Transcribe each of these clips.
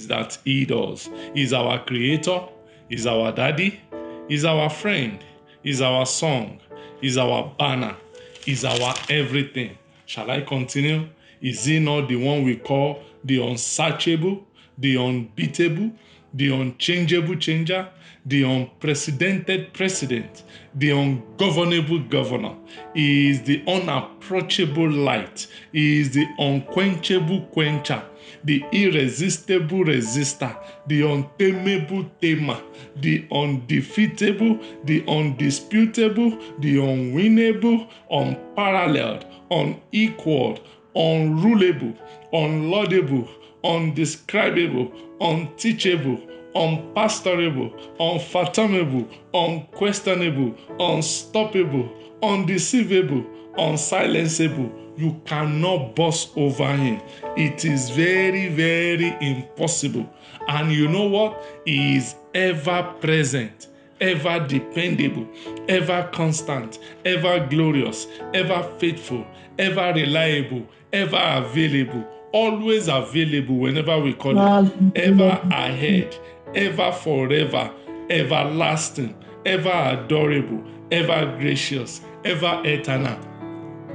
that he does. He's our creator, he's our daddy, he's our friend, he's our song, he's our banner, he's our everything. Shall I continue? Is he not the one we call the unsearchable, the unbeatable, the unchangeable changer, the unprecedented president, the ungovernable governor? He is the unapproachable light. He is the unquenchable quencher, the irresistible resistor, the untamable tamer, the undefeatable, the undisputable, the unwinnable, unparalleled, unequaled, unrulable, unlaudable, undescribable, unteachable, unpastorable, unfathomable, unquestionable, unstoppable, undeceivable, unsilenceable. You cannot bust over him. It is very, very impossible. And you know what? He is ever present, ever dependable, ever constant, ever glorious, ever faithful, ever reliable, ever available, always available whenever we call him, ever ahead, ever forever, everlasting, ever adorable, ever gracious, ever eternal.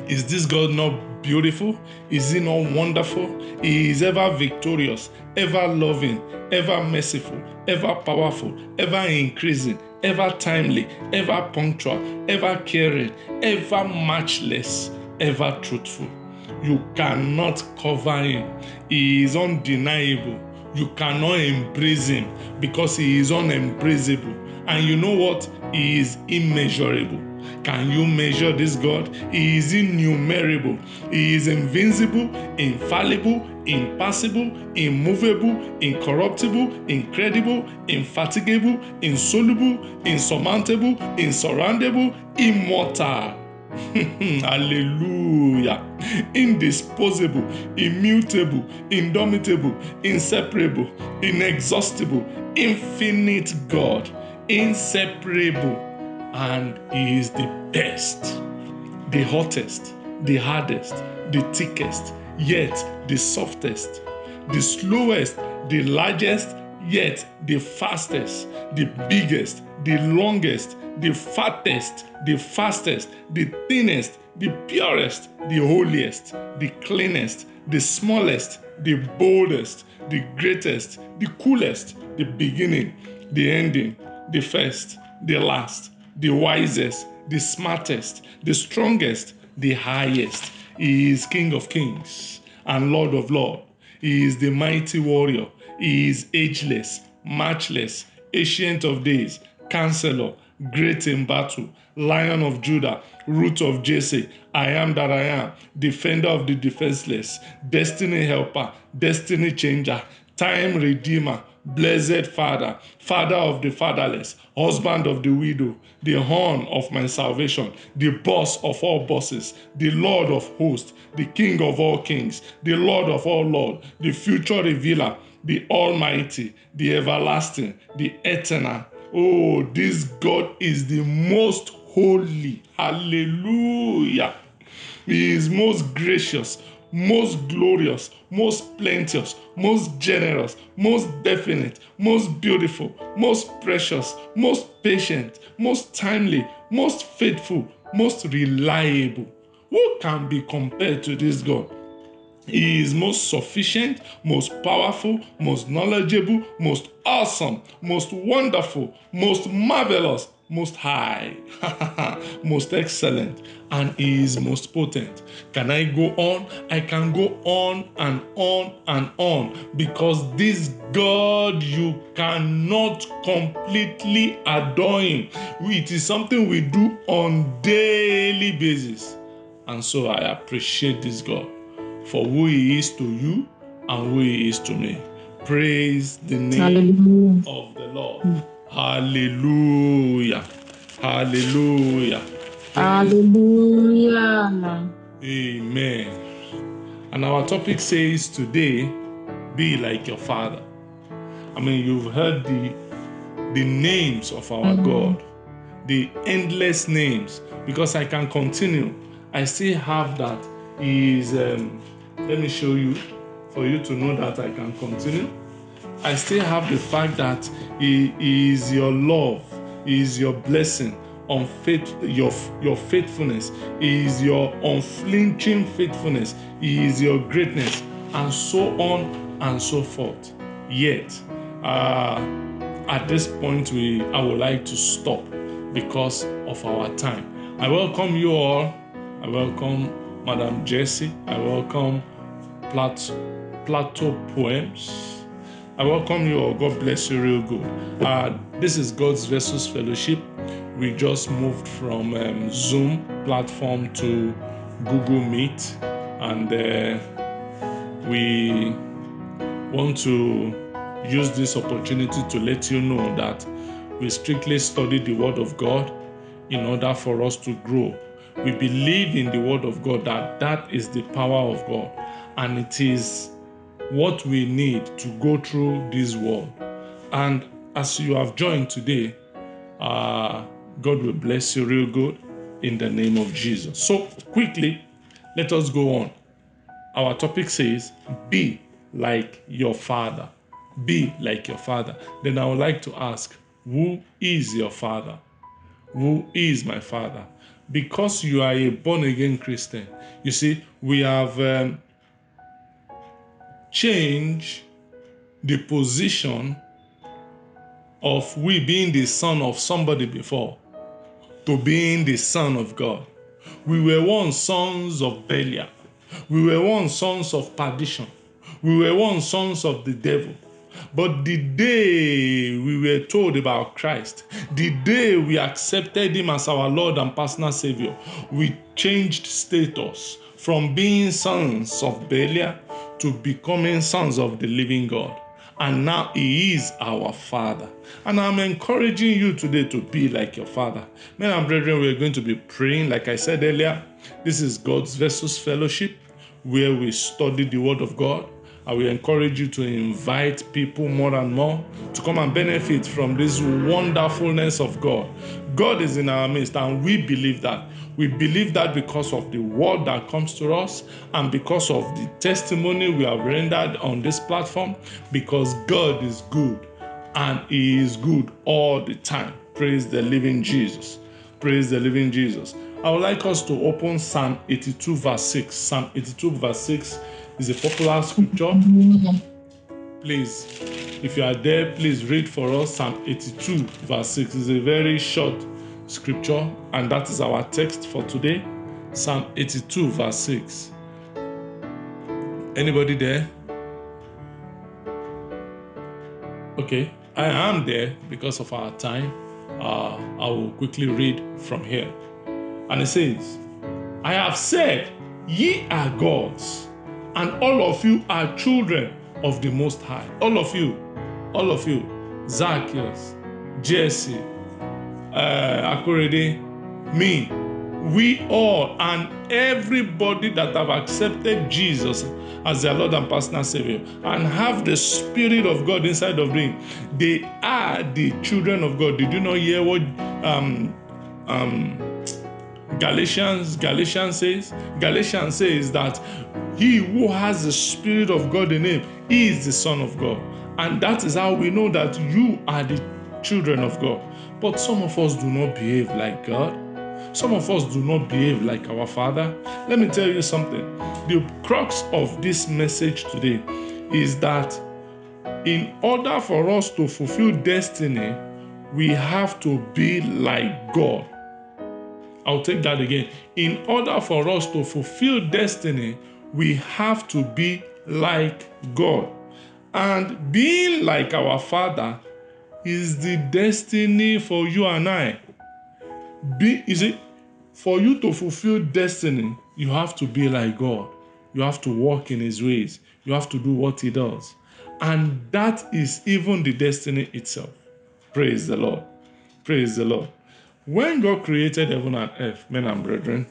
Is this God not beautiful? Is he not wonderful? He is ever victorious, ever loving, ever merciful, ever powerful, ever increasing, ever timely, ever punctual, ever caring, ever matchless, ever truthful. You cannot cover him. He is undeniable. You cannot embrace him because he is unembraceable. And you know what? He is immeasurable. Can you measure this God? He is innumerable. He is invincible, infallible, impassible, immovable, incorruptible, incredible, infatigable, insoluble, insurmountable, insurroundable, immortal. Hallelujah. Indisposable, immutable, indomitable, inseparable, inexhaustible, infinite God, inseparable. And he is the best, the hottest, the hardest, the thickest, yet the softest, the slowest, the largest, yet the fastest, the biggest, the longest, the fattest, the fastest, the thinnest, the purest, the holiest, the cleanest, the smallest, the boldest, the greatest, the coolest, the beginning, the ending, the first, the last, the wisest, the smartest, the strongest, the highest. He is King of Kings and Lord of Lords. He is the mighty warrior. He is ageless, matchless, ancient of days, counselor, great in battle, Lion of Judah, root of Jesse, I am that I am, defender of the defenseless, destiny helper, destiny changer, time redeemer, blessed Father, Father of the fatherless, husband of the widow, the horn of my salvation, the boss of all bosses, the Lord of hosts, the King of all kings, the Lord of all lords, the future revealer, the almighty, the everlasting, the eternal. Oh, this God is the most holy. Hallelujah. He is most gracious, most glorious, most plenteous, most generous, most definite, most beautiful, most precious, most patient, most timely, most faithful, most reliable. Who can be compared to this God? He is most sufficient, most powerful, most knowledgeable, most awesome, most wonderful, most marvelous, most high, most excellent, and he is most potent. Can I go on? I can go on and on and on, because this God, you cannot completely adore him. It is something we do on daily basis. And so I appreciate this God for who he is to you and who he is to me. Praise the name of the Lord. Hallelujah. Hallelujah. Hallelujah. Amen. And our topic says today, be like your Father. I mean, you've heard the names of our God, the endless names, because I can continue. I still have that. Let me show you, for you to know that I can continue. I still have the fact that He is your love, He is your blessing, your faithfulness, He is your unflinching faithfulness, He is your greatness, and so on and so forth. Yet, at this point, I would like to stop because of our time. I welcome you all. I welcome Madam Jessie. I welcome Plateau Poems. I welcome you all. God bless you real good. This is God's Vessels Fellowship. We just moved from Zoom platform to Google Meet, and we want to use this opportunity to let you know that we strictly study the Word of God in order for us to grow. We believe in the Word of God, that is the power of God, and it is what we need to go through this world. And as you have joined today, God will bless you real good in the name of Jesus. So quickly, let us go on. Our topic says, be like your Father. Be like your Father. Then I would like to ask, who is your Father? Who is my Father? Because you are a born-again Christian, you see, we have changed the position of we being the son of somebody before to being the son of God. We were once sons of Belial. We were once sons of perdition. We were once sons of the devil. But the day we were told about Christ, the day we accepted Him as our Lord and personal Savior, we changed status from being sons of Belial to becoming sons of the living God. And now He is our Father. And I'm encouraging you today to be like your Father. Men and brethren, we're going to be praying. Like I said earlier, this is God's Vessels Fellowship, where we study the Word of God. I will encourage you to invite people more and more to come and benefit from this wonderfulness of God. God is in our midst, and we believe that. We believe that because of the word that comes to us and because of the testimony we have rendered on this platform, because God is good and He is good all the time. Praise the living Jesus. Praise the living Jesus. I would like us to open Psalm 82 verse 6. Psalm 82 verse 6 is a popular scripture. Please, if you are there, please read for us Psalm 82 verse 6. It's a very short scripture, and that is our text for today. Psalm 82 verse 6. Anybody there? Okay, I am there because of our time. I will quickly read from here. And it says, I have said, ye are gods, and all of you are children of the Most High. All of you, Zacchaeus, Jesse, Akorede, me, we all, and everybody that have accepted Jesus as their Lord and personal Savior and have the Spirit of God inside of them, they are the children of God. Did you not hear what Galatians says? Galatians says that he who has the Spirit of God in him is the Son of God. And that is how we know that you are the children of God. But some of us do not behave like God. Some of us do not behave like our Father. Let me tell you something. The crux of this message today is that in order for us to fulfill destiny, we have to be like God. I'll take that again. In order for us to fulfill destiny, we have to be like God. And being like our Father is the destiny for you and I. For you to fulfill destiny, you have to be like God. You have to walk in His ways. You have to do what He does. And that is even the destiny itself. Praise the Lord. Praise the Lord. When God created heaven and earth, men and brethren,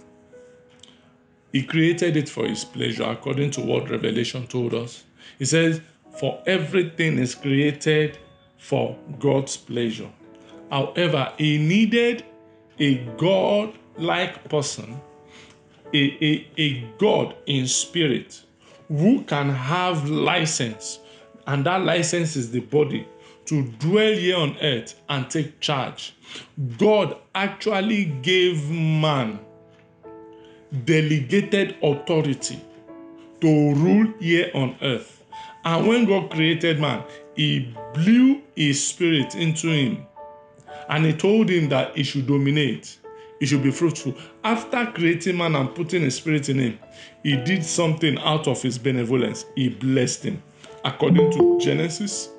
He created it for His pleasure, according to what Revelation told us. He says, for everything is created for God's pleasure. However, He needed a God-like person, a God in spirit, who can have license, And that licenses the body to dwell here on earth and take charge. God actually gave man delegated authority to rule here on earth. And when God created man, he blew his spirit into him and he told him that he should dominate, he should be fruitful. After creating man and putting his spirit in him, he did something out of his benevolence. He blessed him. According to Genesis,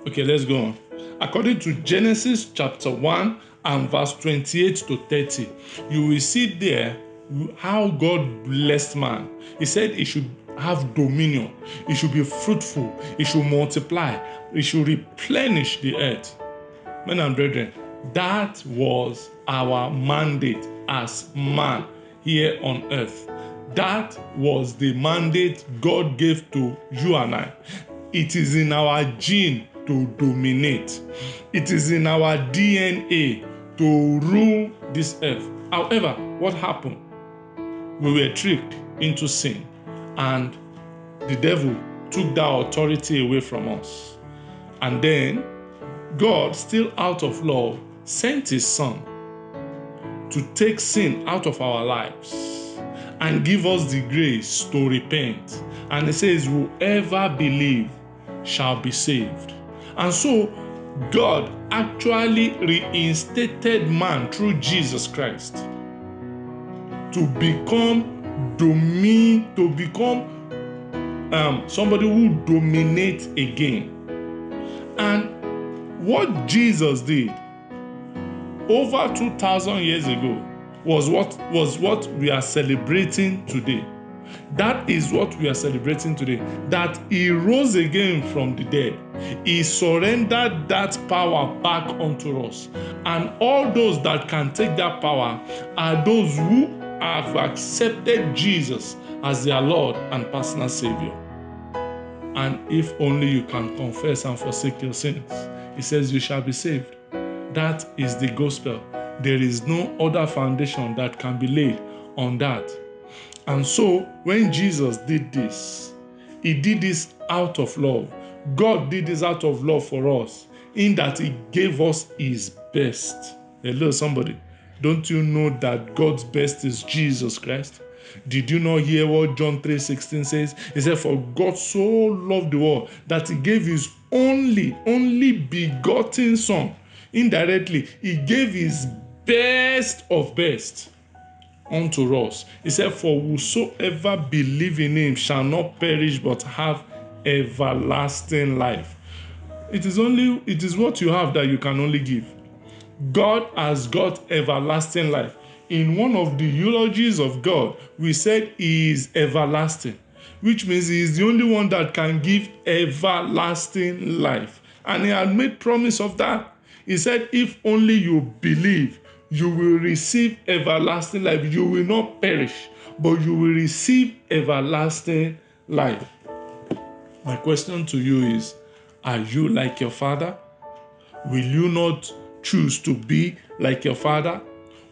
okay, let's go on. According to Genesis chapter 1 and verse 28 to 30, you will see there how God blessed man. He said he should have dominion, he should be fruitful, he should multiply, he should replenish the earth. Men and brethren, that was our mandate as man here on earth. That was the mandate God gave to you and I. It is in our gene to dominate. It is in our DNA to rule this earth. However, what happened? We were tricked into sin, and the devil took that authority away from us. And then God, still out of love, sent his son to take sin out of our lives and give us the grace to repent. And it says, whoever believes shall be saved. And so God actually reinstated man through Jesus Christ to become somebody who dominates again. And what Jesus did over 2,000 years ago was what we are celebrating today. That is what we are celebrating today. That he rose again from the dead. He surrendered that power back unto us. And all those that can take that power are those who have accepted Jesus as their Lord and personal Savior. And if only you can confess and forsake your sins, he says you shall be saved. That is the gospel. There is no other foundation that can be laid on that. And so when Jesus did this, he did this out of love. God did this out of love for us, in that he gave us his best. Hello, somebody. Don't you know that God's best is Jesus Christ? Did you not hear what John 3:16 says? He said, for God so loved the world that he gave his only begotten son. Indirectly, he gave his best of best unto us. He said, for whosoever believe in him shall not perish but have everlasting life. It is what you have that you can only give. God has got everlasting life. In one of the eulogies of God, we said he is everlasting, which means he is the only one that can give everlasting life. And he had made promise of that. He said, if only you believe, you will receive everlasting life. You will not perish, but you will receive everlasting life. My question to you is, are you like your father? Will you not choose to be like your father,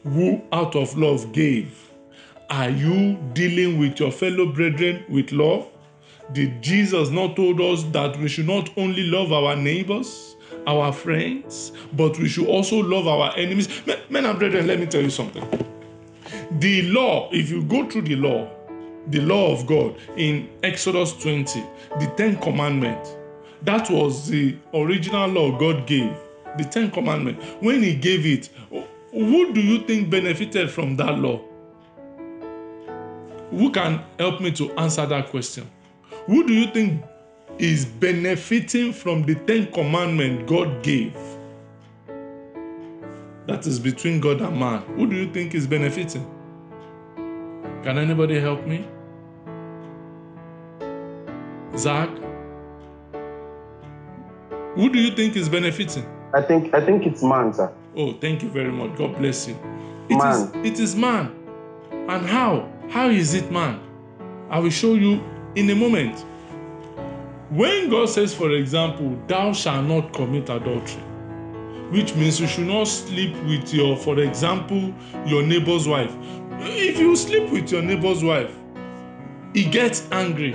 who out of love gave? Are you dealing with your fellow brethren with love? Did Jesus not told us that we should not only love our neighbors, our friends, but we should also love our enemies? Men and brethren, let me tell you something. The law, if you go through the law of God in Exodus 20, the 10 Commandments, that was the original law God gave, the 10 Commandments. When he gave it, who do you think benefited from that law? Who can help me to answer that question? Who do you think is benefiting from the 10 Commandments God gave? That is between God and man. Who do you think is benefiting? Can anybody help me? Zach? Who do you think is benefiting? I think it's man, sir. Oh, thank you very much. God bless you. Man. It is man. And how? How is it man? I will show you in a moment. When God says, for example, thou shalt not commit adultery, which means you should not sleep with for example, your neighbor's wife. If you sleep with your neighbor's wife, he gets angry.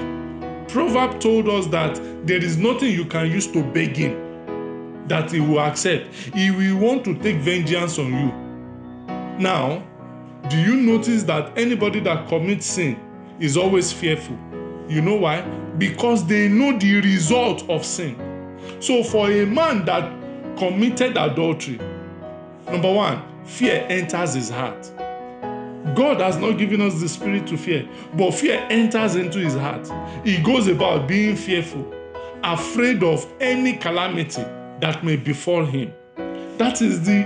Proverb told us that there is nothing you can use to beg him that he will accept. He will want to take vengeance on you. Now, do you notice that anybody that commits sin is always fearful? You know why? Because they know the result of sin. So for a man that committed adultery, number one, fear enters his heart. God has not given us the spirit to fear, but fear enters into his heart. He goes about being fearful, afraid of any calamity that may befall him. That is the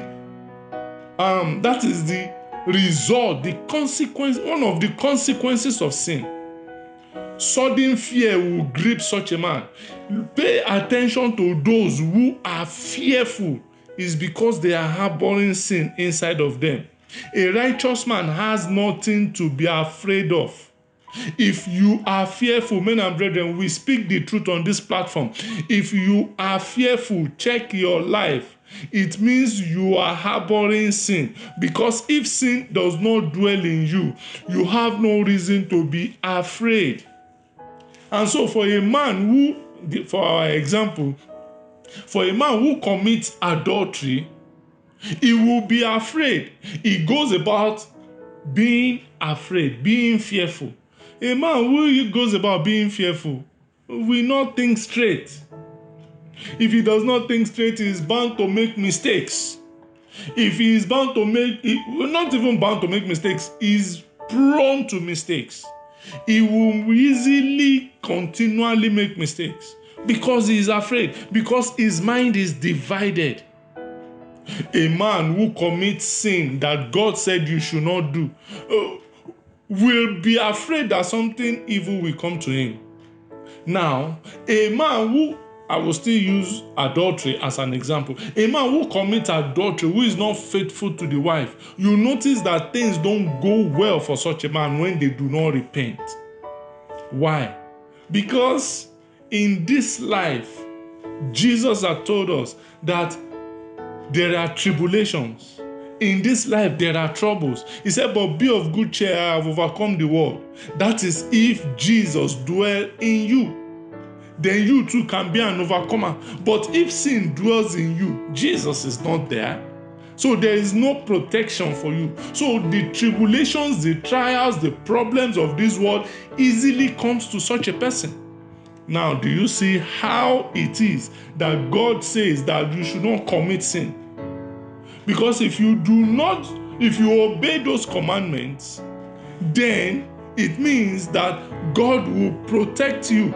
result, the consequence, one of the consequences of sin. Sudden fear will grip such a man. Pay attention to those who are fearful. Is because they are harboring sin inside of them. A righteous man has nothing to be afraid of. If you are fearful, men and brethren, we speak the truth on this platform. If you are fearful, check your life. It means you are harboring sin. Because if sin does not dwell in you, you have no reason to be afraid. And so for a man who, for our example, for a man who commits adultery, he will be afraid. He goes about being afraid, being fearful. A man who goes about being fearful will not think straight. If he does not think straight, he is bound to make mistakes. If he is bound to make, not even bound to make mistakes, he is prone to mistakes. He will easily, continually make mistakes because he is afraid, because his mind is divided. A man who commits sin that God said you should not do will be afraid that something evil will come to him. Now, a man who, I will still use adultery as an example, a man who commits adultery, who is not faithful to the wife, you notice that things don't go well for such a man when they do not repent. Why? Because in this life, Jesus has told us that there are tribulations. In this life, there are troubles. He said, but be of good cheer, I have overcome the world. That is if Jesus dwells in you. Then you too can be an overcomer. But if sin dwells in you, Jesus is not there. So there is no protection for you. So the tribulations, the trials, the problems of this world easily comes to such a person. Now, do you see how it is that God says that you should not commit sin? Because if you obey those commandments, then it means that God will protect you.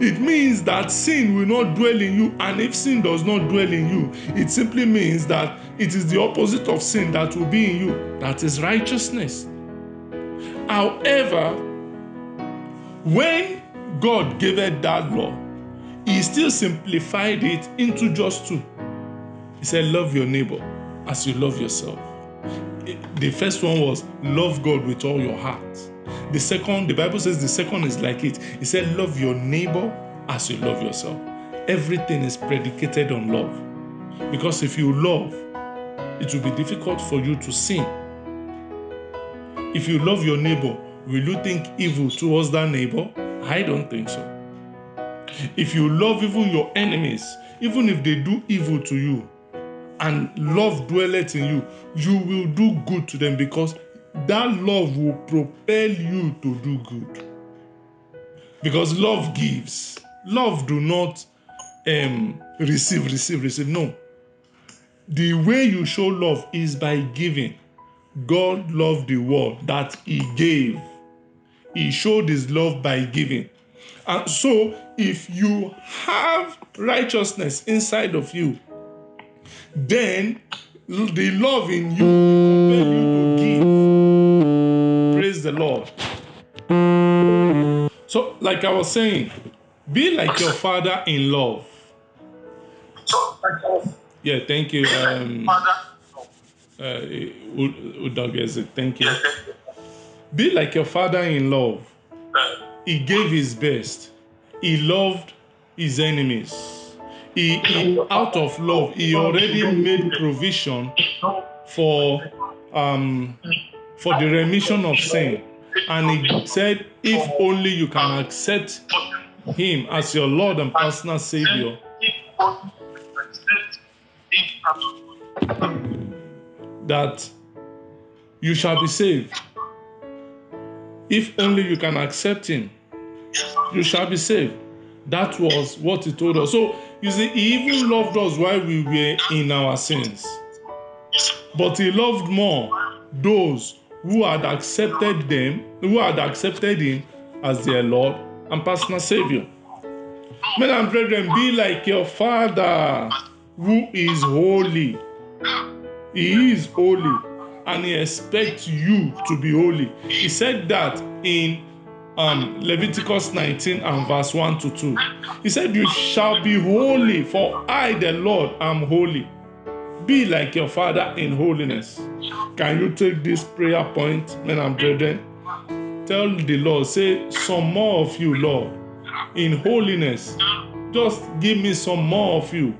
It means that sin will not dwell in you, and if sin does not dwell in you, it simply means that it is the opposite of sin that will be in you, that is righteousness. However, when God gave it that law, He still simplified it into just two. He said, love your neighbor as you love yourself. The first one was love God with all your heart. The second, the Bible says the second is like it. He said, love your neighbor as you love yourself. Everything is predicated on love. Because if you love, it will be difficult for you to sin. If you love your neighbor, will you think evil towards that neighbor? I don't think so. If you love even your enemies, even if they do evil to you, and love dwelleth in you, you will do good to them because that love will propel you to do good. Because love gives. Love do not receive. No. The way you show love is by giving. God loved the world that He gave. He showed His love by giving. And so, if you have righteousness inside of you, then the love in you will compel you to give. Praise the Lord. So, like I was saying, be like your father in love. Yeah, thank you. Udogeze, thank you. Be like your father in love. He gave his best. He loved his enemies. He out of love, he already made provision for the remission of sin. And he said, if only you can accept him as your Lord and personal Savior, that you shall be saved. If only you can accept him, you shall be saved. That was what he told us. So, you see, he even loved us while we were in our sins. But he loved more those who had accepted him as their Lord and personal Savior. Men and brethren, be like your Father who is holy. He is holy, and he expects you to be holy. He said that in Leviticus 19 and verse 1 to 2. He said, you shall be holy, for I, the Lord, am holy. Be like your Father in holiness. Can you take this prayer point, men and brethren? Tell the Lord, say, some more of you, Lord, in holiness. Just give me some more of you.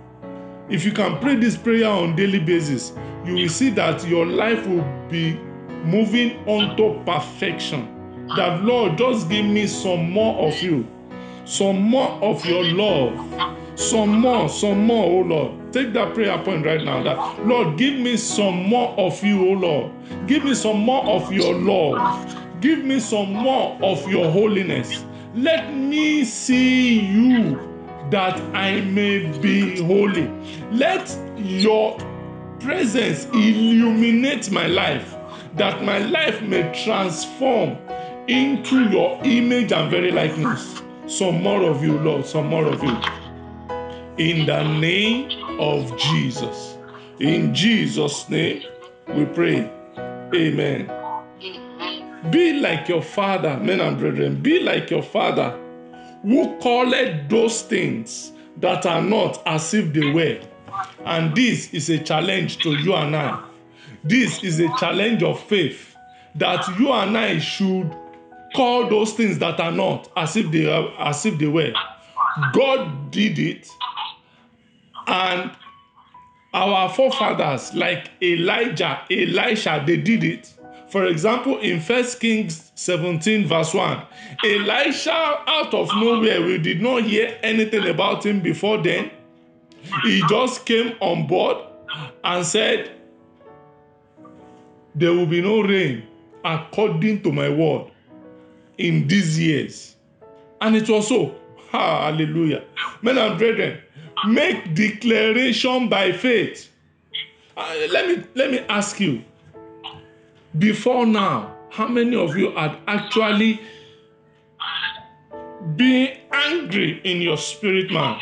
If you can pray this prayer on a daily basis, you will see that your life will be moving onto perfection. That, Lord, just give me some more of you. Some more of your love. Some more, oh Lord. Take that prayer point right now. That, Lord, give me some more of you, oh Lord. Give me some more of your love. Give me some more of your holiness. Let me see you that I may be holy. Let your presence illuminate my life, that my life may transform into your image and very likeness. Some more of you, Lord, some more of you. In the name of Jesus. In Jesus' name we pray. Amen. Be like your Father, men and brethren. Be like your Father, who calleth those things that are not as if they were. And this is a challenge to you and I. This is a challenge of faith, that you and I should call those things that are not as if they were. God did it, and our forefathers like Elijah, Elisha, they did it. For example, in 1 Kings 17 verse 1, Elisha, out of nowhere, we did not hear anything about him before then. He just came on board and said, there will be no rain according to my word in these years. And it was so. Hallelujah. Men and brethren, make declaration by faith. Let me ask you, before now, how many of you had actually been angry in your spirit, man?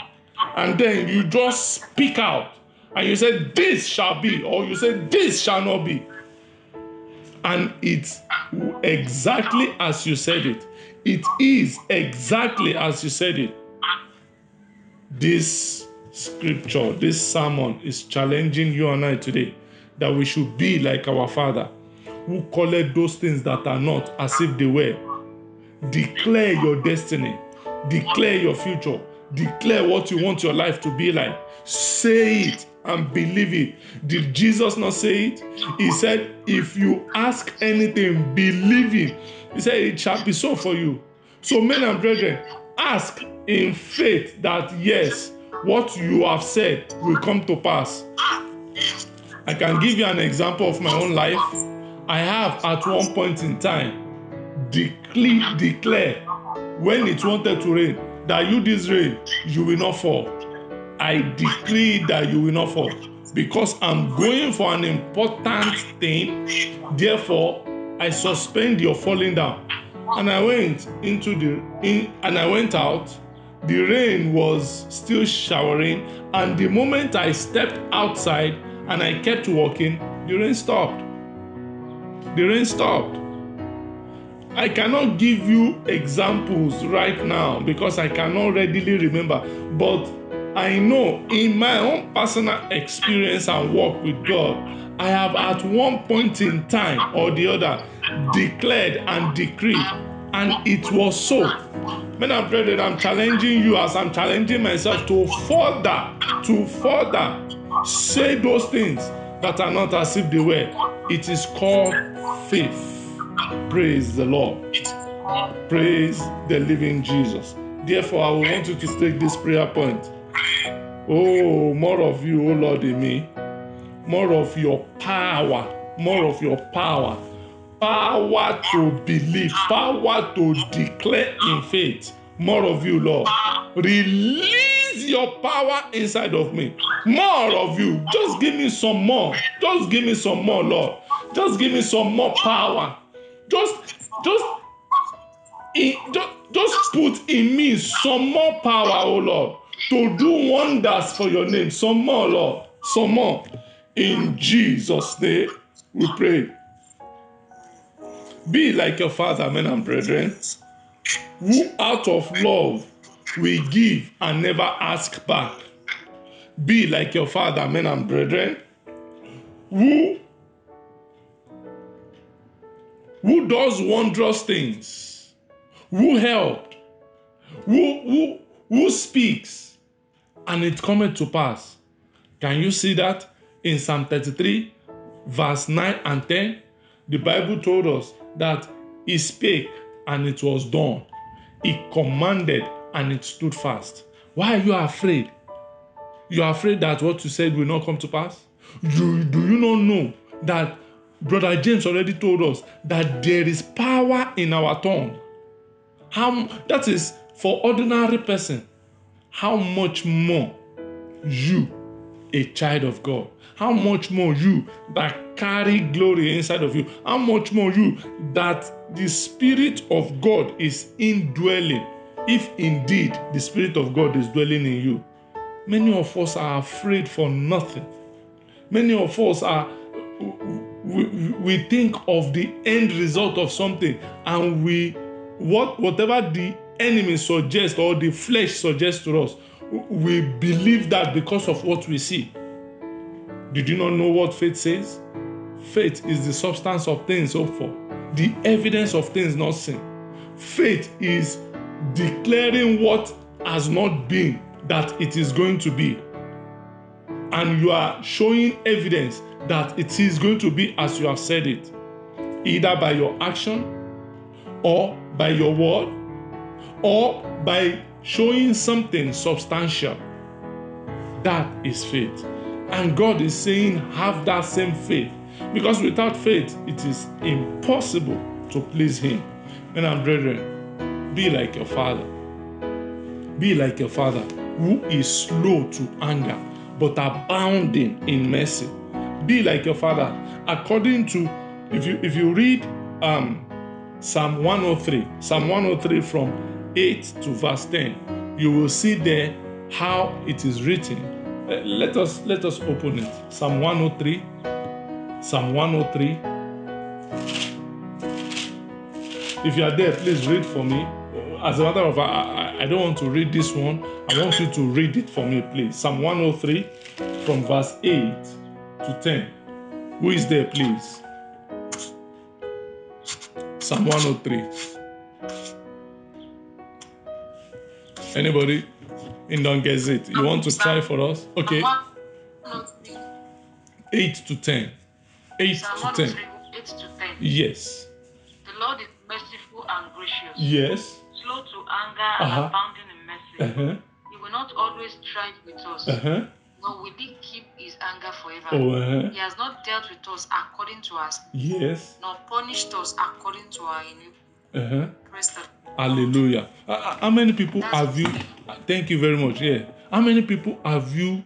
And then you just speak out and you say, this shall be, or you say, this shall not be. And it's exactly as you said it. It is exactly as you said it. This scripture, this sermon is challenging you and I today, that we should be like our Father, who calleth those things that are not as if they were. Declare your destiny. Declare your future. Declare what you want your life to be like. Say it and believe it. Did Jesus not say it? He said, if you ask anything, believe it. He said, it shall be so for you. So, men and brethren, ask in faith that yes, what you have said will come to pass. I can give you an example of my own life. I have at one point in time declare when it wanted to rain, that this rain, you will not fall. I decree that you will not fall, because I'm going for an important thing. Therefore, I suspend your falling down. And I went I went out. The rain was still showering, and the moment I stepped outside and I kept walking, the rain stopped. The rain stopped. I cannot give you examples right now because I cannot readily remember, but I know in my own personal experience and walk with God, I have at one point in time or the other declared and decreed, and it was so. Men and brethren, I'm challenging you as I'm challenging myself to further say those things that are not as if they were. It is called faith. Praise the Lord. Praise the living Jesus. Therefore, I will want you to take this prayer point. Oh, more of you, oh Lord, in me. More of your power. More of your power. Power to believe. Power to declare in faith. More of you, Lord. Release your power inside of me. More of you. Just give me some more. Just give me some more, Lord. Just give me some more power. Just put in me some more power, oh Lord, to do wonders for your name. Some more, Lord. Some more. In Jesus' name, we pray. Be like your Father, men and brethren, who out of love will give and never ask back. Be like your Father, men and brethren, who does wondrous things, who helped, who speaks, and it cometh to pass. Can you see that in Psalm 33, verse 9 and 10? The Bible told us that he spake and it was done. He commanded and it stood fast. Why are you afraid? You are afraid that what you said will not come to pass? Do you not know that Brother James already told us that there is power in our tongue? That is for ordinary person. How much more you, a child of God? How much more you that carry glory inside of you? How much more you that the Spirit of God is indwelling, if indeed the Spirit of God is dwelling in you? Many of us are afraid for nothing. Many of us we think of the end result of something, and whatever the enemy suggests or the flesh suggests to us, we believe that because of what we see. Did you not know what faith says? Faith is the substance of things hoped for, the evidence of things not seen. Faith is declaring what has not been that it is going to be. And you are showing evidence that it is going to be as you have said it, either by your action or by your word or by showing something substantial. That is faith. And God is saying, have that same faith. Because without faith, it is impossible to please Him. Men and brethren, be like your Father. Be like your Father, who is slow to anger, but abounding in mercy. Be like your Father. According to, if you read Psalm 103 from 8 to verse 10, you will see there how it is written. Let us open it. Psalm 103. If you are there, please read for me. As a matter of fact, I don't want to read this one. I want you to read it for me, please. Psalm 103 from verse 8 to 10. Who is there, please? Psalm 103. Anybody? In Don't Get It. You want to try for us? Okay. 8 to 10. 8 to 10. 8 to 10. Yes. The Lord is merciful and gracious. Yes. Slow to anger and abounding in mercy. He will not always strive with us. Nor will He keep His anger forever. He has not dealt with us according to our sins. Yes. Nor punished us according to our iniquity. Praise the Lord. Hallelujah. How many people have you? Thank you very much. Yeah. How many people have you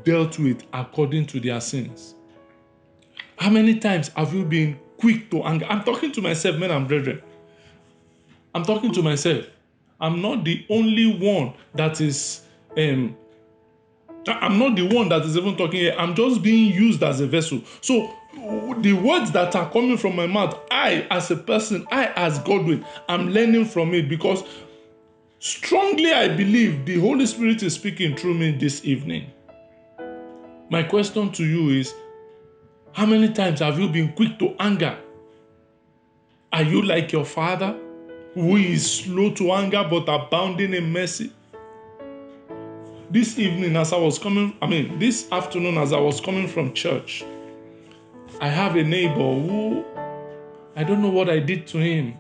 dealt with according to their sins? How many times have you been quick to anger? I'm talking to myself, men and brethren. I'm talking to myself. I'm not the only one that is. I'm not the one that is even talking here. I'm just being used as a vessel. So the words that are coming from my mouth, I as a person, I as Godwin, I'm learning from it, because strongly I believe the Holy Spirit is speaking through me this evening. My question to you is, how many times have you been quick to anger? Are you like your Father, who is slow to anger but abounding in mercy? This afternoon as I was coming from church, I have a neighbor who I don't know what I did to him.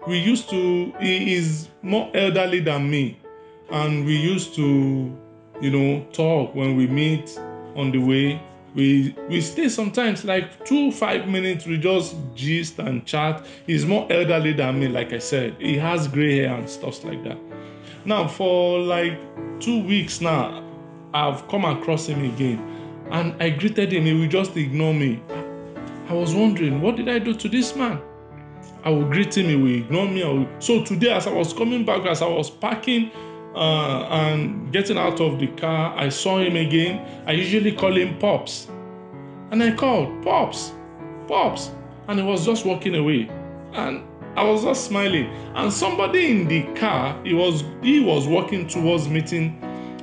He is more elderly than me. And we used to, talk when we meet on the way. We stay sometimes like 2-5 minutes. We just gist and chat. He's more elderly than me, like I said. He has gray hair and stuff like that. Now, for like 2 weeks now, I've come across him again. And I greeted him. He would just ignore me. I was wondering, what did I do to this man? I would greet him, he would ignore me. So today, as I was coming back, as I was parking and getting out of the car, I saw him again. I usually call him Pops. And I called, Pops, Pops. And he was just walking away. And I was just smiling. And somebody in the car, he was walking towards meeting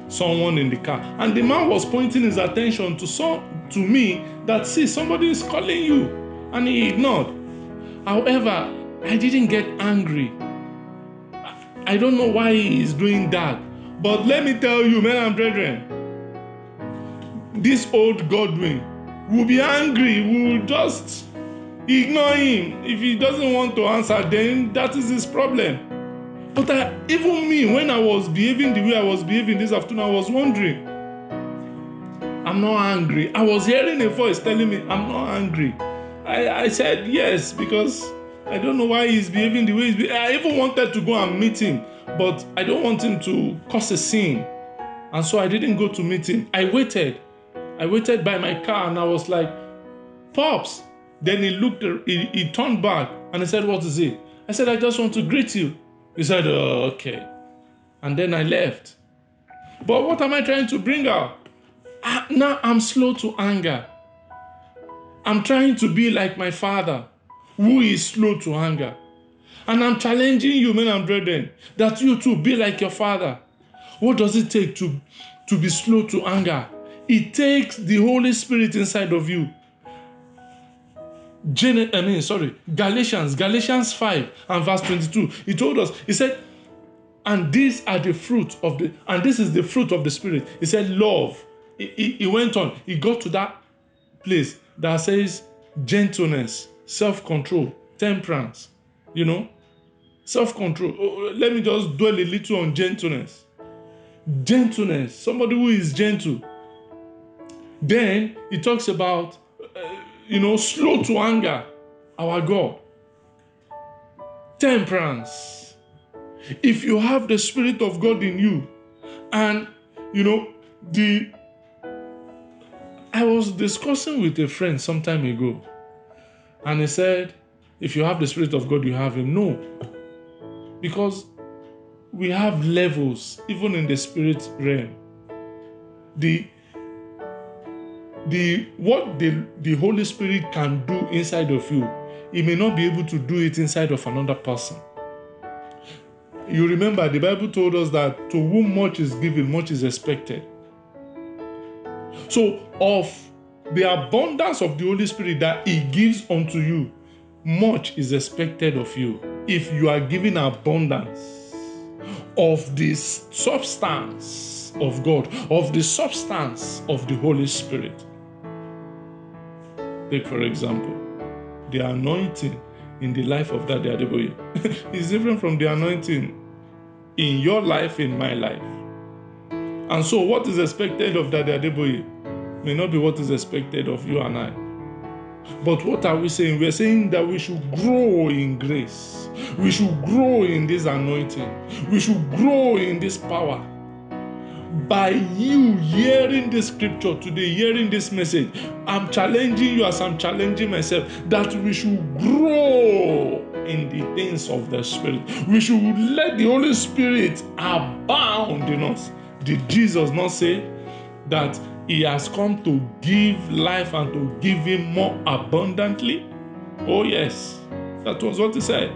someone in the car. And the man was pointing his attention to me that, see, somebody is calling you. And he ignored. However, I didn't get angry. I don't know why he is doing that. But let me tell you, men and brethren, this old Godwin will be angry. We will just ignore him. If he doesn't want to answer, then that is his problem. But even me, when I was behaving the way I was behaving this afternoon, I was wondering, I'm not angry. I was hearing a voice telling me, I'm not angry. I said yes, because I don't know why he's behaving the way he's behaving. I even wanted to go and meet him, but I don't want him to cause a scene. And so I didn't go to meet him. I waited by my car and I was like, Pops. Then he turned back and he said, what is it? I said, I just want to greet you. He said, oh, okay. And then I left. But what am I trying to bring out? Now I'm slow to anger. I'm trying to be like my father, who is slow to anger. And I'm challenging you, men and brethren, that you too be like your father. What does it take to be slow to anger? It takes the Holy Spirit inside of you. Galatians 5 and verse 22. He told us, he said, and this is the fruit of the Spirit. He said, love. He went on. He got to that place that says gentleness, self-control, temperance, self-control. Let me just dwell a little on gentleness. Gentleness, somebody who is gentle. Then he talks about, slow to anger, our God. Temperance. If you have the Spirit of God in you, and, I was discussing with a friend some time ago, and he said, if you have the Spirit of God, you have Him. No. Because we have levels, even in the spirit realm. What the Holy Spirit can do inside of you, He may not be able to do it inside of another person. You remember, the Bible told us that to whom much is given, much is expected. So, of the abundance of the Holy Spirit that He gives unto you, much is expected of you if you are given abundance of this substance of God, of the substance of the Holy Spirit. Take, for example, the anointing in the life of Daddy Adeboye is different from the anointing in your life, in my life. And so what is expected of Daddy Adeboye may not be what is expected of you and I. But what are we saying? We're saying that we should grow in grace. We should grow in this anointing. We should grow in this power. By you hearing this scripture today, hearing this message, I'm challenging you as I'm challenging myself that we should grow in the things of the Spirit. We should let the Holy Spirit abound in us. Did Jesus not say that He has come to give life and to give Him more abundantly? Oh yes, that was what He said.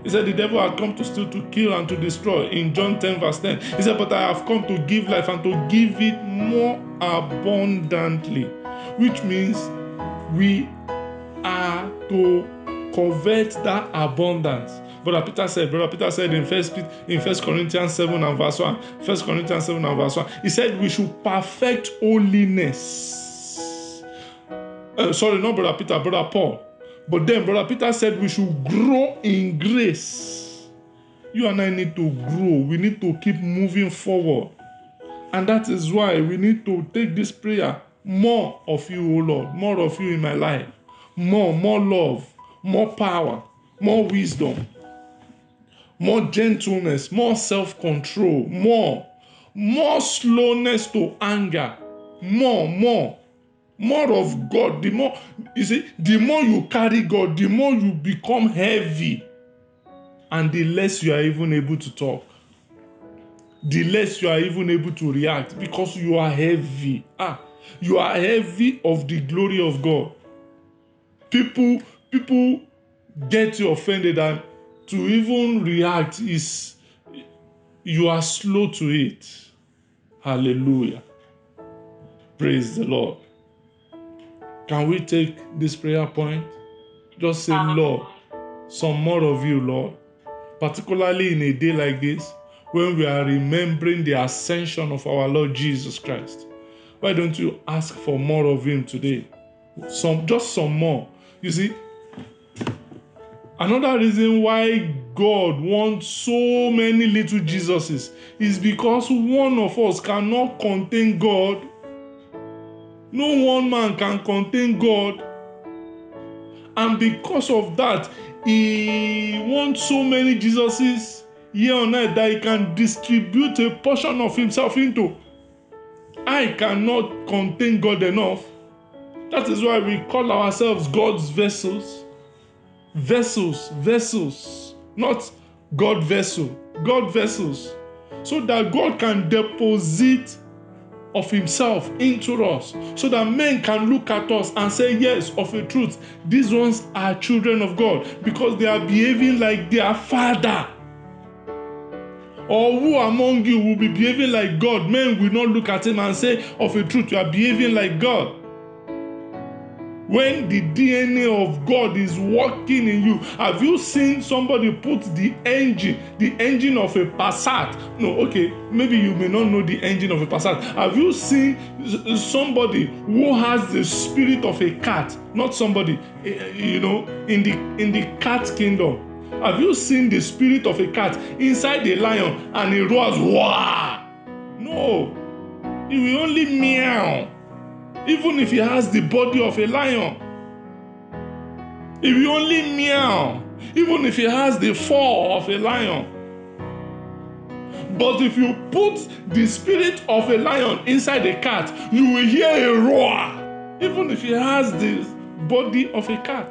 He said the devil had come to steal, to kill, and to destroy in John 10 verse 10. He said, but I have come to give life and to give it more abundantly. Which means we are to covet that abundance. Brother Peter said in 1 Corinthians 7 and verse 1, 1 Corinthians 7 and verse 1, he said we should perfect holiness. Not Brother Peter, Brother Paul. But then Brother Peter said we should grow in grace. You and I need to grow. We need to keep moving forward. And that is why we need to take this prayer. More of you, O Lord. More of you in my life. More love. More power. More wisdom. More gentleness. More self-control. More slowness to anger. More of God. The more you carry God, the more you become heavy. And the less you are even able to talk. The less you are even able to react, because you are heavy. You are heavy of the glory of God. People get you offended, and to even react is, you are slow to it. Hallelujah. Praise the Lord. Can we take this prayer point? Just say, Lord, some more of you, Lord. Particularly in a day like this, when we are remembering the ascension of our Lord Jesus Christ. Why don't you ask for more of him today? Just some more. You see, another reason why God wants so many little Jesuses is because one of us cannot contain God. No one man can contain God. And because of that, he wants so many Jesuses here on earth that he can distribute a portion of himself into. I cannot contain God enough. That is why we call ourselves God's vessels. Vessels. Not God vessel. God vessels. So that God can deposit of himself into us, so that men can look at us and say, yes, of a truth, these ones are children of God, because they are behaving like their father. Or who among you will be behaving like God? Men will not look at him and say, of a truth, you are behaving like God. When the DNA of God is working in you, have you seen somebody put the engine of a Passat? No, okay, maybe you may not know the engine of a Passat. Have you seen somebody who has the spirit of a cat? Not somebody, in the cat kingdom. Have you seen the spirit of a cat inside a lion and it roars, wah? No, it will only meow. Even if he has the body of a lion, it will only meow. Even if he has the fur of a lion. But if you put the spirit of a lion inside a cat, you will hear a roar. Even if he has the body of a cat.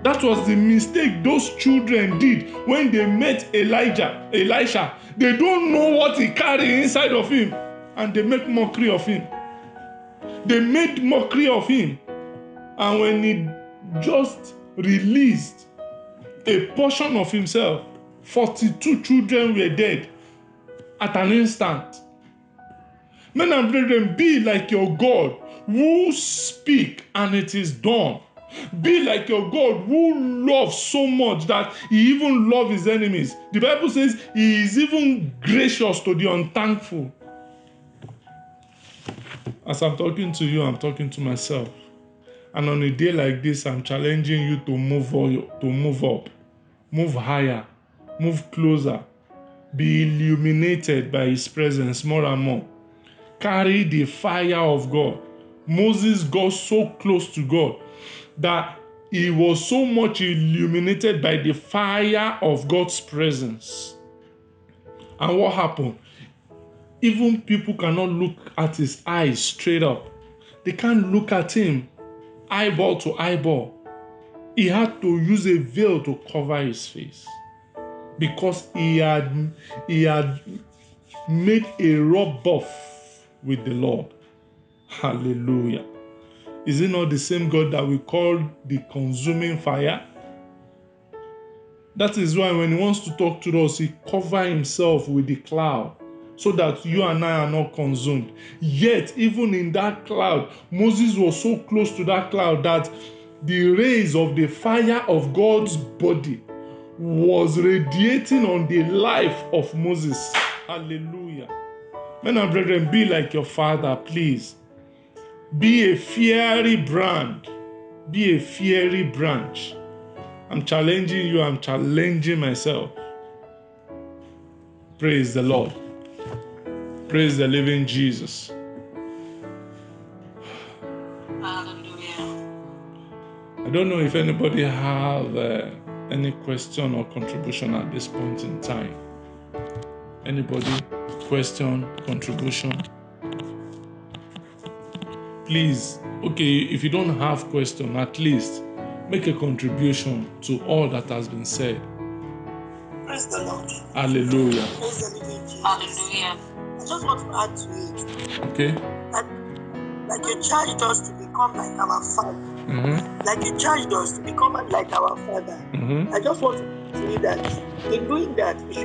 That was the mistake those children did when they met Elisha. They don't know what he carried inside of him, and they make mockery of him. They made mockery of him. And when he just released a portion of himself, 42 children were dead at an instant. Men and brethren, be like your God, who speak and it is done. Be like your God, who loves so much that he even loves his enemies. The Bible says he is even gracious to the unthankful. As I'm talking to you, I'm talking to myself. And on a day like this, I'm challenging you to move up, move higher, move closer, be illuminated by his presence more and more. Carry the fire of God. Moses got so close to God that he was so much illuminated by the fire of God's presence. And what happened? Even people cannot look at his eyes straight up. They can't look at him eyeball to eyeball. He had to use a veil to cover his face, because he had made a rebuff with the Lord. Hallelujah. Is it not the same God that we call the consuming fire? That is why when he wants to talk to us, he covers himself with the cloud, so that you and I are not consumed. Yet, even in that cloud, Moses was so close to that cloud that the rays of the fire of God's body was radiating on the life of Moses. Hallelujah. Men and brethren, be like your father, please. Be a fiery brand. be a fiery branch. I'm challenging you. I'm challenging myself. Praise the Lord. Praise the living Jesus. Hallelujah. I don't know if anybody have any question or contribution at this point in time. Anybody? Question, contribution? Please, okay, if you don't have question, at least make a contribution to all that has been said. Praise the Lord. Hallelujah. Praise the living Jesus. Hallelujah. I just want to add to it. Okay. Like you charged us to become like our Father. Mm-hmm. Like you charged us to become like our Father. Mm-hmm. I just want to say that in doing that, we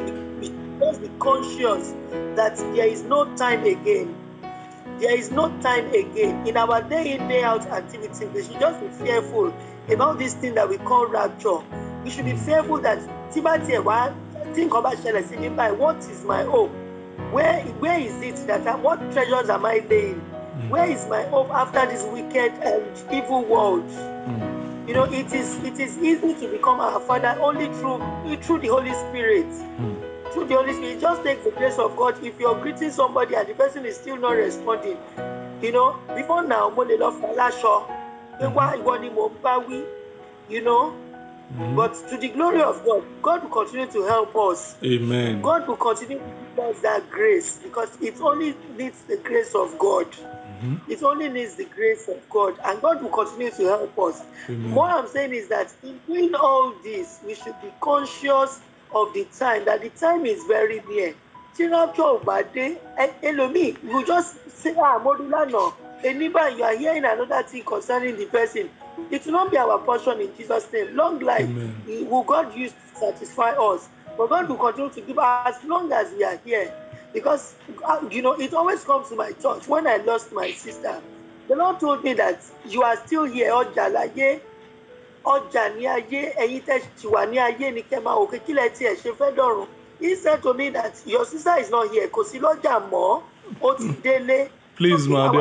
must be conscious that there is no time again. There is no time again. In our day in, day out activity, we should just be fearful about this thing that we call rapture. We should be fearful that what is my hope? Where is it that what treasures am I laying? Where is my hope after this wicked and evil world? You know, it is easy to become our Father only through the Holy Spirit. Through the Holy Spirit, just take the grace of God. If you're greeting somebody and the person is still not responding, you know, before now, you know, but to the glory of God, God will continue to help us. Amen. God will continue to give us that grace because it only needs the grace of God. It only needs the grace of God, and God will continue to help us. Amen. What I'm saying is that in doing all this, we should be conscious of the time, that the time is very near. You just say, Modula, no. Anybody, you are hearing another thing concerning the person. It will not be our portion in Jesus' name. Long life will God use to satisfy us. But God will continue to give us as long as we are here. Because, you know, it always comes to my thoughts. When I lost my sister, the Lord told me that you are still here. He said to me that your sister is not here. Please, ma,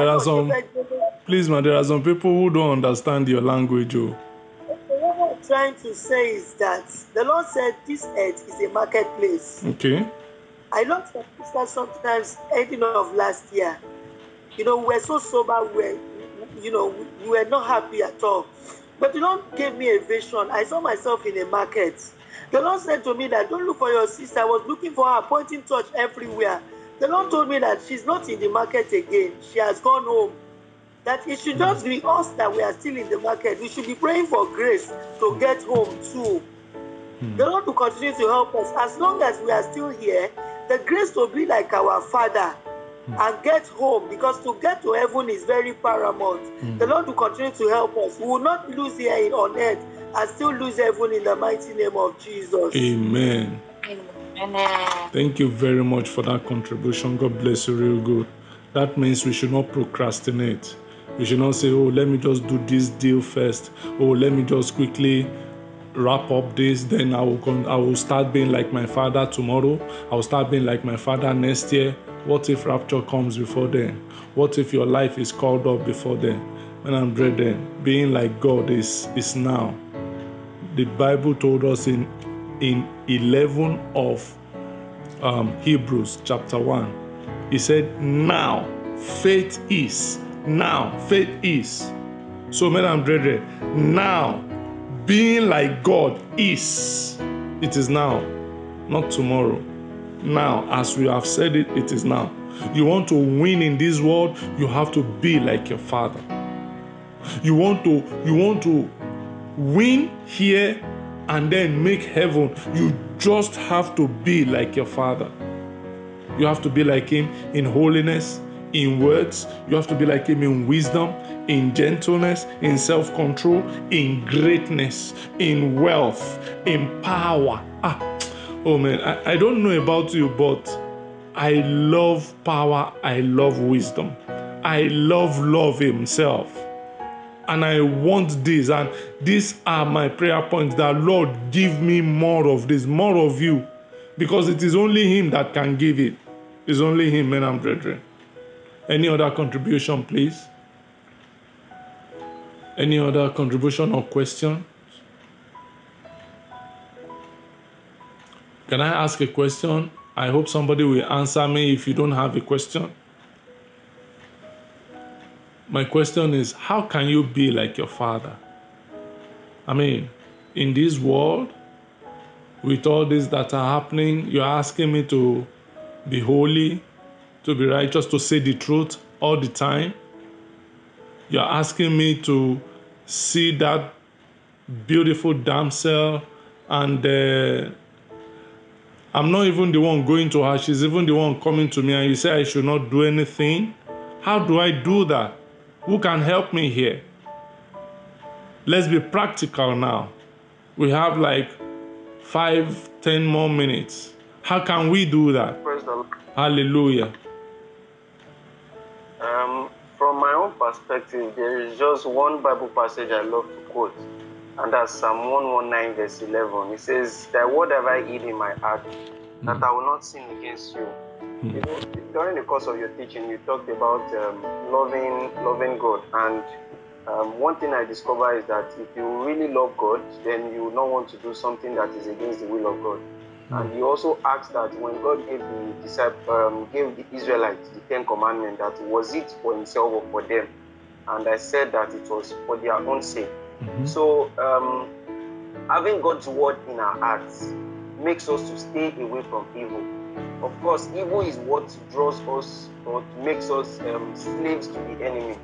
there are some people who don't understand your language. What I'm trying to say is that the Lord said this earth is a marketplace. Okay. I lost my sister sometimes ending of last year. You know, we were so sober, we were not happy at all. But the Lord gave me a vision. I saw myself in a market. The Lord said to me that don't look for your sister. I was looking for her, pointing torch everywhere. The Lord told me that she's not in the market again. She has gone home. That it should just be us that we are still in the market. We should be praying for grace to get home too. The Lord will continue to help us. As long as we are still here, the grace to be like our Father and get home, because to get to heaven is very paramount. The Lord will continue to help us. We will not lose here on earth and still lose heaven in the mighty name of Jesus. Amen. Amen. Thank you very much for that contribution. God bless you real good. That means we should not procrastinate. We should not say, oh, let me just do this deal first. Oh, let me just quickly wrap up this, then I will start being like my father tomorrow. I will start being like my father next year. What if rapture comes before then? What if your life is called up before then? When I'm brethren, being like God is now. The Bible told us in 11 of Hebrews chapter 1, he said, now faith is. Now faith is. So, men and brethren, now being like God is. It is now, not tomorrow. Now, as we have said it, it is now. You want to win in this world, you have to be like your Father. You want to win here and then make heaven. You just have to be like your Father. You have to be like Him in holiness, in words. You have to be like Him in wisdom, in gentleness, in self-control, in greatness, in wealth, in power. Oh man, I don't know about you, but I love power. I love wisdom. I love Himself. And I want this. And these are my prayer points, that Lord, give me more of this, more of you. Because it is only Him that can give it. It's only Him, men and brethren. Any other contribution, please? Any other contribution or question? Can I ask a question? I hope somebody will answer me if you don't have a question. My question is, how can you be like your father? I mean, in this world, with all this that are happening, you're asking me to be holy, to be righteous, to say the truth all the time. You're asking me to see that beautiful damsel, and I'm not even the one going to her. She's even the one coming to me, and you say I should not do anything. How do I do that? Who can help me here? Let's be practical now. We have like 5-10 more minutes. How can we do that? Praise the Lord. Hallelujah. From my own perspective, there is just one Bible passage I love to quote, and that's Psalm 119, verse 11. It says, "Thy word have I hid in my heart, that I will not sin against you." You know, during the course of your teaching, you talked about loving God, and one thing I discovered is that if you really love God, then you will not want to do something that is against the will of God. And you also asked that when God gave the Israelites the 10 Commandments, that was it for himself or for them? And I said that it was for their own sake. So having God's word in our hearts makes us to stay away from evil. Of course, evil is what draws us or makes us slaves to the enemy.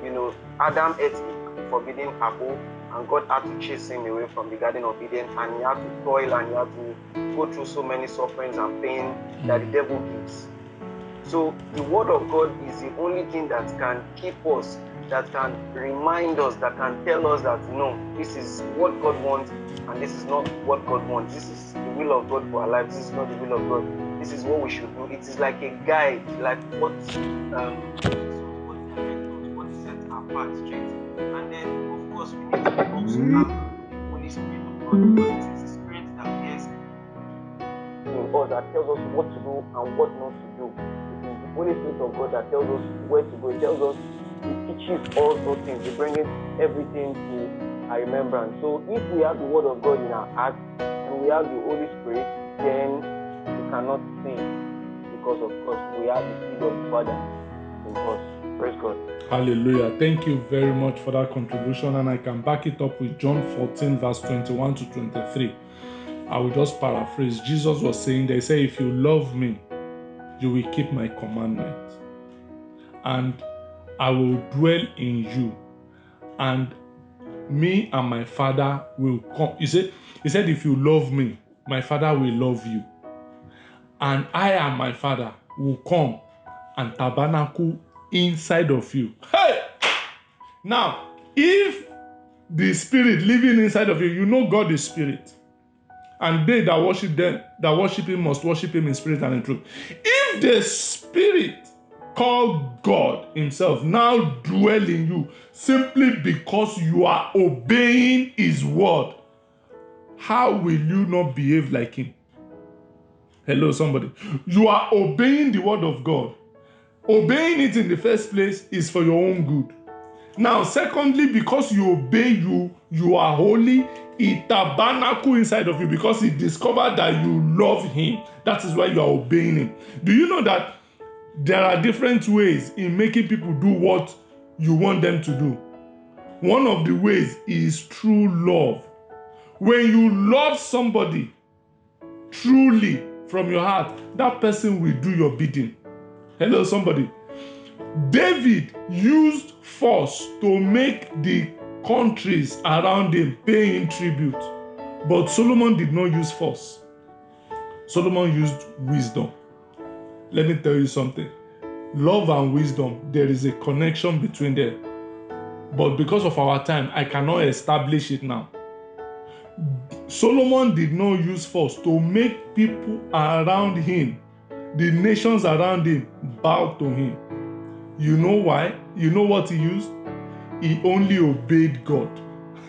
You know, Adam ate the forbidden apple, and God had to chase him away from the Garden of Eden, and he had to toil and he had to go through so many sufferings and pain that the devil gives. So the word of God is the only thing that can keep us, that can remind us, that can tell us that no, this is what God wants and this is not what God wants. This is the will of God for our lives. This is not the will of God. This is what we should do. It is like a guide, like what sets our path straight. And then, of course, we need to also have the Holy Spirit of God, because it is the Spirit that bears in us, that tells us what to do and what not to do. It is the Holy Spirit of God that tells us where to go. It tells us, it teaches all those things. It brings everything to our remembrance. So if we have the Word of God in our hearts and we have the Holy Spirit, then we cannot sin, because of course we have the seed of the Father in us. Praise God. Hallelujah. Thank you very much for that contribution, and I can back it up with John 14, verse 21 to 23. I will just paraphrase. Jesus was saying, they say, if you love me, you will keep my commandments, and I will dwell in you, and me and my Father will come. He said, if you love me, my Father will love you, and I and my Father will come and tabernacle inside of you. Hey! Now, if the Spirit living inside of you, you know God is Spirit, and they that worship Him must worship Him in spirit and in truth. If the Spirit called God Himself now dwell in you simply because you are obeying His word, how will you not behave like Him? Hello, somebody. You are obeying the word of God. Obeying it in the first place is for your own good. Now, secondly, because you obey, you are holy, He tabernacle inside of you because He discovered that you love Him. That is why you are obeying Him. Do you know that there are different ways in making people do what you want them to do? One of the ways is through love. When you love somebody truly from your heart, that person will do your bidding. Hello, somebody. David used force to make the countries around him pay him tribute, but Solomon did not use force. Solomon used wisdom. Let me tell you something. Love and wisdom, there is a connection between them. But because of our time, I cannot establish it now. Solomon did not use force to make people around him, the nations around him, bow to him. You know why? You know what he used? He only obeyed God.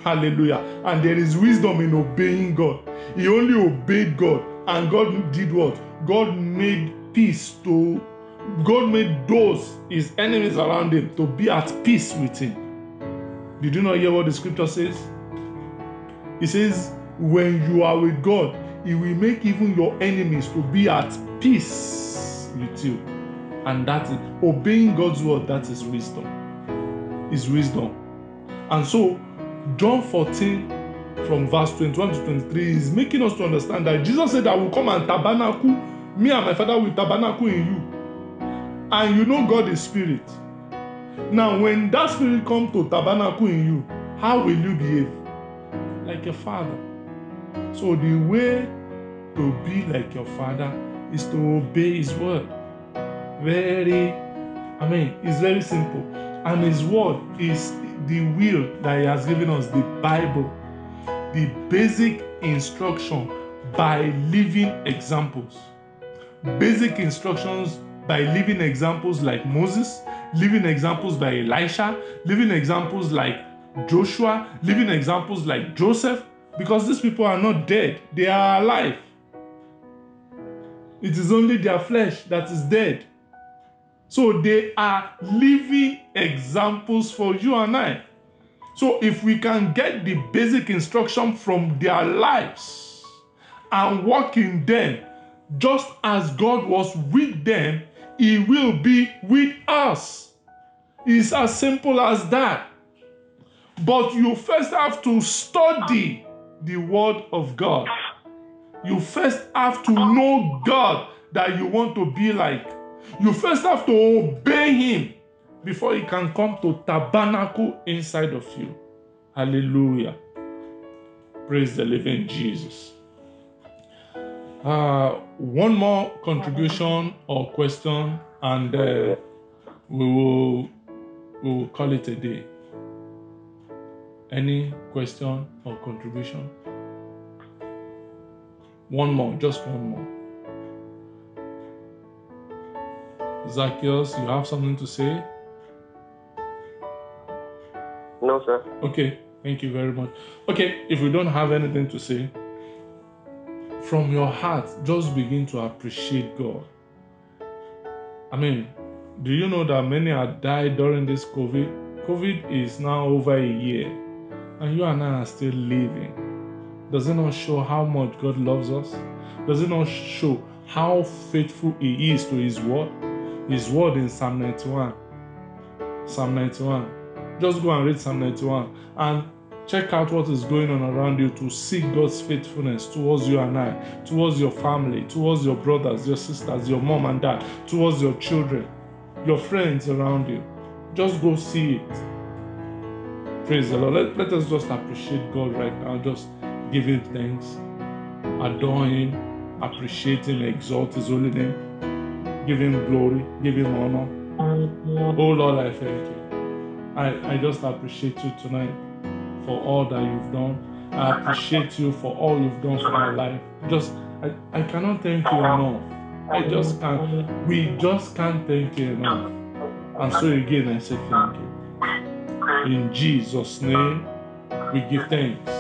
Hallelujah. And there is wisdom in obeying God. He only obeyed God. And God did what? God made God made those, his enemies around him, to be at peace with him. Did you not hear what the scripture says? It says, when you are with God, He will make even your enemies to be at peace with you. And that is obeying God's word. That is wisdom. Is wisdom. And so, John 14 from verse 21 to 23 is making us to understand that Jesus said, I will come and tabernacle, me and my Father will tabernacle in you. And you know God is spirit. Now, when that spirit comes to tabernacle in you, how will you behave? Like your Father. So the way to be like your Father is to obey His word. It's very simple. And His word is the will that He has given us, the Bible, the basic instruction by living examples. Basic instructions by living examples like Moses, living examples by Elisha, living examples like Joshua, living examples like Joseph, because these people are not dead, they are alive. It is only their flesh that is dead. So they are living examples for you and I. So if we can get the basic instruction from their lives and walk in them, just as God was with them, He will be with us. It's as simple as that. But you first have to study the word of God. You first have to know God that you want to be like. You first have to obey Him before He can come to tabernacle inside of you. Hallelujah. Praise the living Jesus. One more contribution or question, and we will call it a day. Any question or contribution? One more, just one more. Zacchaeus, you have something to say? No, sir. Okay, thank you very much. Okay, if you don't have anything to say, from your heart, just begin to appreciate God. Do you know that many have died during this COVID? COVID is now over a year, and you and I are still living. Does it not show how much God loves us? Does it not show how faithful He is to His word? His word in Psalm 91. Psalm 91. Just go and read Psalm 91 and check out what is going on around you to seek God's faithfulness towards you and I, towards your family, towards your brothers, your sisters, your mom and dad, towards your children, your friends around you. Just go see it. Praise the Lord. Let us just appreciate God right now. Just give Him thanks, adore Him, appreciate Him, exalt His holy name, give Him glory, give Him honor. Oh Lord, I thank you. I just appreciate you tonight for all that you've done. I appreciate you for all you've done for my life. I cannot thank you enough. We just can't thank you enough. And so again, I say thank you. In Jesus' name, we give thanks.